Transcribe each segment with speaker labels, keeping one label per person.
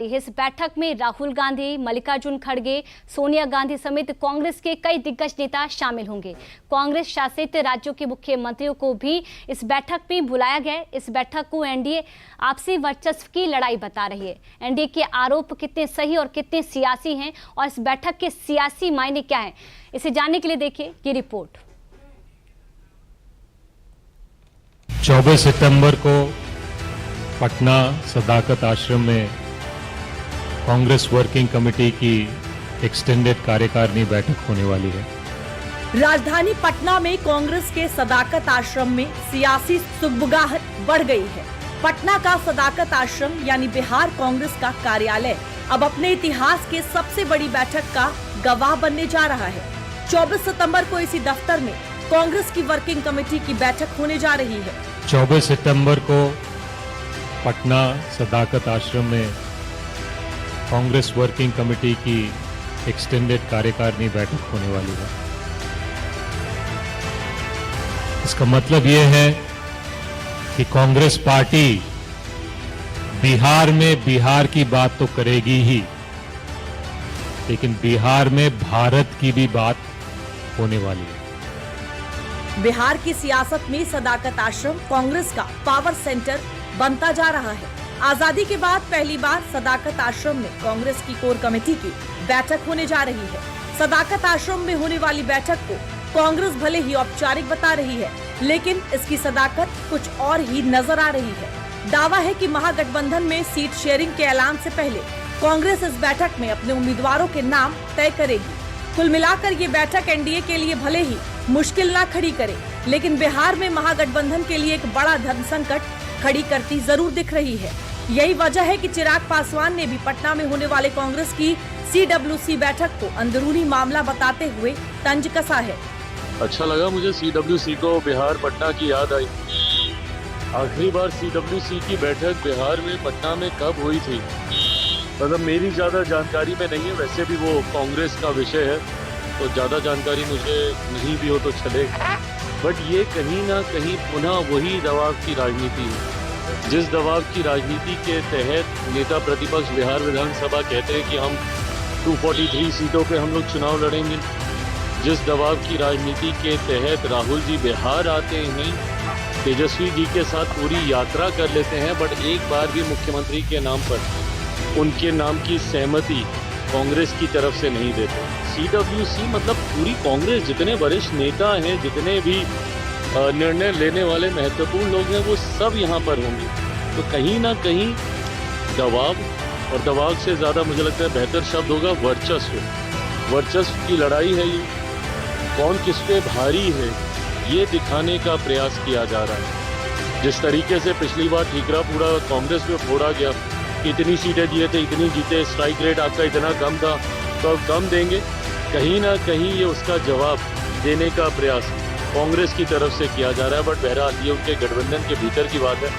Speaker 1: इस बैठक में राहुल गांधी, मल्लिकार्जुन खड़गे, सोनिया गांधी समेत कांग्रेस के कई दिग्गज नेता शामिल होंगे। कांग्रेस शासित राज्यों के मुख्यमंत्रियों को भी इस बैठक में बुलाया गया। इस बैठक को एनडीए आपसी वर्चस्व की लड़ाई बता रही है। एनडीए के आरोप कितने सही और कितने सियासी हैं और इस बैठक के सियासी मायने क्या हैं, इसे जानने के लिए देखिए ये रिपोर्ट।
Speaker 2: 24 सितंबर को पटना सदाकत आश्रम में कांग्रेस वर्किंग कमेटी की एक्सटेंडेड कार्यकारिणी बैठक होने वाली है।
Speaker 3: राजधानी पटना में कांग्रेस के सदाकत आश्रम में सियासी सुगबुगाहट बढ़ गई है। पटना का सदाकत आश्रम यानी बिहार कांग्रेस का कार्यालय अब अपने इतिहास के सबसे बड़ी बैठक का गवाह बनने जा रहा है। 24 सितंबर को इसी दफ्तर में कांग्रेस की वर्किंग कमेटी की बैठक होने जा रही है।
Speaker 2: 24 सितंबर को पटना सदाकत आश्रम में कांग्रेस वर्किंग कमेटी की एक्सटेंडेड कार्यकारिणी बैठक होने वाली है। इसका मतलब यह है कि कांग्रेस पार्टी बिहार में बिहार की बात तो करेगी ही, लेकिन बिहार में भारत की भी बात होने वाली है।
Speaker 3: बिहार की सियासत में सदाकत आश्रम कांग्रेस का पावर सेंटर बनता जा रहा है। आजादी के बाद पहली बार सदाकत आश्रम में कांग्रेस की कोर कमेटी की बैठक होने जा रही है। सदाकत आश्रम में होने वाली बैठक को कांग्रेस भले ही औपचारिक बता रही है, लेकिन इसकी सदाकत कुछ और ही नजर आ रही है। दावा है कि महागठबंधन में सीट शेयरिंग के ऐलान से पहले कांग्रेस इस बैठक में अपने उम्मीदवारों के नाम तय करेगी। कुल मिलाकर ये बैठक एनडीए के लिए भले ही मुश्किल ना खड़ी करे, लेकिन बिहार में महागठबंधन के लिए एक बड़ा धर्म संकट खड़ी करती जरूर दिख रही है। यही वजह है कि चिराग पासवान ने भी पटना में होने वाले कांग्रेस की सीडब्ल्यूसी बैठक को अंदरूनी मामला बताते हुए तंज कसा है।
Speaker 4: अच्छा लगा मुझे सीडब्ल्यूसी को बिहार पटना की याद आई। आखिरी बार सीडब्ल्यूसी की बैठक बिहार में पटना में कब हुई थी, मतलब मेरी ज़्यादा जानकारी में नहीं है। वैसे भी वो कांग्रेस का विषय है तो ज़्यादा जानकारी मुझे नहीं भी हो तो चलेगा, बट ये कहीं ना कहीं पुनः वही दबाव की राजनीति है। जिस दबाव की राजनीति के तहत नेता प्रतिपक्ष बिहार विधानसभा कहते हैं कि हम 243 सीटों पे हम लोग चुनाव लड़ेंगे, जिस दबाव की राजनीति के तहत राहुल जी बिहार आते हैं, तेजस्वी जी के साथ पूरी यात्रा कर लेते हैं, बट एक बार भी मुख्यमंत्री के नाम पर उनके नाम की सहमति कांग्रेस की तरफ से नहीं देते। सीडब्ल्यूसी मतलब पूरी कांग्रेस, जितने वरिष्ठ नेता हैं, जितने भी निर्णय लेने वाले महत्वपूर्ण लोग हैं, वो सब यहाँ पर होंगे। तो कहीं ना कहीं दबाव, और दबाव से ज़्यादा मुझे लगता है बेहतर शब्द होगा वर्चस्व। वर्चस्व की लड़ाई है ये, कौन किस पे भारी है ये दिखाने का प्रयास किया जा रहा है। जिस तरीके से पिछली बार ठीकरा पूरा कांग्रेस में फोड़ा गया, इतनी सीटें दिए थे, इतनी जीते, स्ट्राइक रेट आपका इतना कम था, तो अब कम देंगे। कहीं ना कहीं ये उसका जवाब देने का प्रयास कांग्रेस की तरफ से किया जा रहा है। बट बहरहाल ये उनके गठबंधन के भीतर की बात है।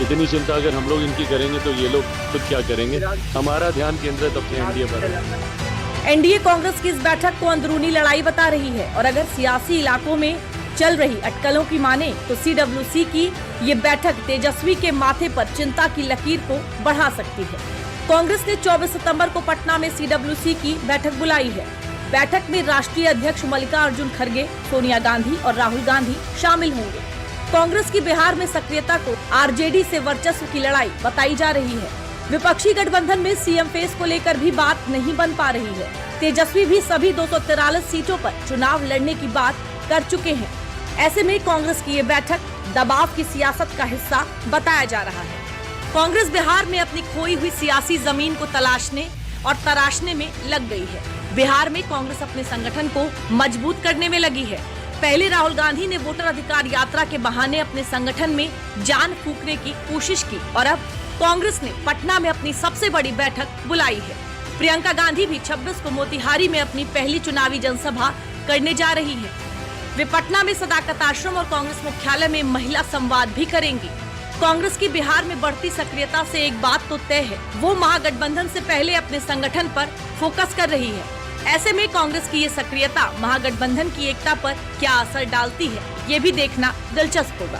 Speaker 4: इतनी चिंता अगर हम लोग इनकी करेंगे तो ये लोग खुद क्या करेंगे। हमारा ध्यान केंद्रित अपने एनडीए पर है।
Speaker 3: एनडीए कांग्रेस की इस बैठक को अंदरूनी लड़ाई बता रही है, और अगर सियासी इलाकों में चल रही अटकलों की माने तो सीडब्ल्यूसी की ये बैठक तेजस्वी के माथे पर चिंता की लकीर को बढ़ा सकती है। कांग्रेस ने 24 सितंबर को पटना में सीडब्ल्यूसी की बैठक बुलाई है। बैठक में राष्ट्रीय अध्यक्ष मल्लिकार्जुन खड़गे, सोनिया गांधी और राहुल गांधी शामिल होंगे। कांग्रेस की बिहार में सक्रियता को आरजेडी से वर्चस्व की लड़ाई बताई जा रही है। विपक्षी गठबंधन में सीएम फेस को लेकर भी बात नहीं बन पा रही है। तेजस्वी भी सभी 243 सीटों पर चुनाव लड़ने की बात कर चुके हैं। ऐसे में कांग्रेस की ये बैठक दबाव की सियासत का हिस्सा बताया जा रहा है। कांग्रेस बिहार में अपनी खोई हुई सियासी जमीन को तलाशने और तराशने में लग गई है। बिहार में कांग्रेस अपने संगठन को मजबूत करने में लगी है। पहले राहुल गांधी ने वोटर अधिकार यात्रा के बहाने अपने संगठन में जान फूंकने की कोशिश की, और अब कांग्रेस ने पटना में अपनी सबसे बड़ी बैठक बुलाई है। प्रियंका गांधी भी 26 को मोतिहारी में अपनी पहली चुनावी जनसभा करने जा रही है। वे पटना में सदाकत आश्रम और कांग्रेस मुख्यालय में महिला संवाद भी करेंगी। कांग्रेस की बिहार में बढ़ती सक्रियता से एक बात तो तय है, वो महागठबंधन से पहले अपने संगठन पर फोकस कर रही है। ऐसे में कांग्रेस की ये सक्रियता महागठबंधन की एकता पर क्या असर डालती है, ये भी देखना दिलचस्प होगा।